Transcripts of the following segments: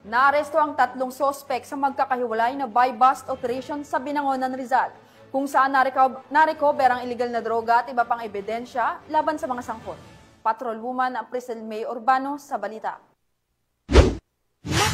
Naaresto ang 3 sospek sa magkakahiwalay na buy-bust operation sa Binangonan, Rizal, kung saan narecover ang illegal na droga at iba pang ebidensya laban sa mga sangkot. Patrolwoman Priscil May Urbano sa balita.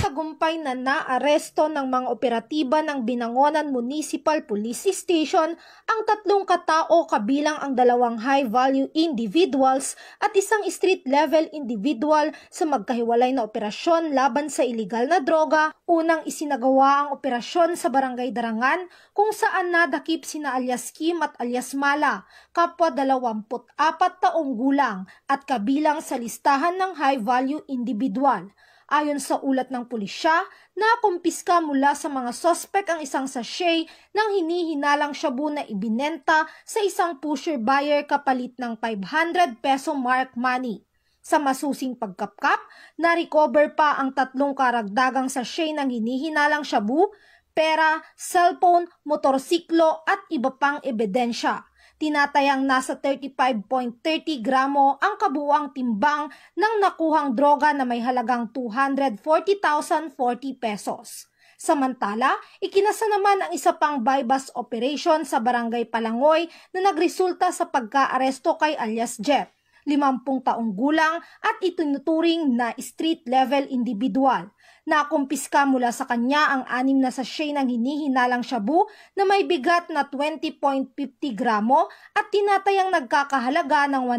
Tagumpay na naaresto ng mga operatiba ng Binangonan Municipal Police Station ang 3 katao kabilang ang 2 high-value individuals at isang street-level individual sa magkahiwalay na operasyon laban sa iligal na droga. Unang isinagawa ang operasyon sa Barangay Darangan kung saan nadakip sina alias Kim at alias Mala, kapwa 24 taong gulang at kabilang sa listahan ng high-value individual. Ayon sa ulat ng pulisya, nakumpiska mula sa mga sospek ang isang sachet ng hinihinalang shabu na ibinenta sa isang pusher buyer kapalit ng 500 peso mark money. Sa masusing pagkapkap, na-recover pa ang 3 karagdagang sachet ng hinihinalang shabu, pera, cellphone, motorsiklo at iba pang ebidensya. Tinatayang nasa 35.30 gramo ang kabuuang timbang ng nakuhang droga na may halagang 240,040 pesos. Samantala, ikinasa naman ang isa pang buy-bust operation sa Barangay Palangoy na nagresulta sa pagka-aresto kay alias Jeff, 50 taong gulang at itinuturing na street-level individual. Nakumpiska mula sa kanya ang 6 na sachet ng hinihinalang shabu na may bigat na 20.50 gramo at tinatayang nagkakahalaga ng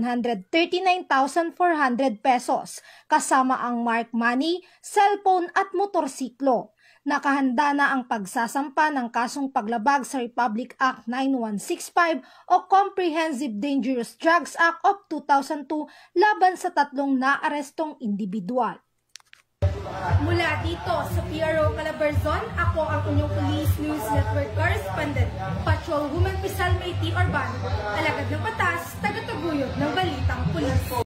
139,400 pesos, kasama ang mark money, cellphone at motorsiklo. Nakahanda na ang pagsasampa ng kasong paglabag sa Republic Act 9165 o Comprehensive Dangerous Drugs Act of 2002 laban sa 3 naarestong individual. Mula dito sa PRO Calabarzon, ako ang inyong Police News Network Correspondent, Patrolwoman Priscil May Urbano, alagad ng batas, tagataguyod ng balitang pulis.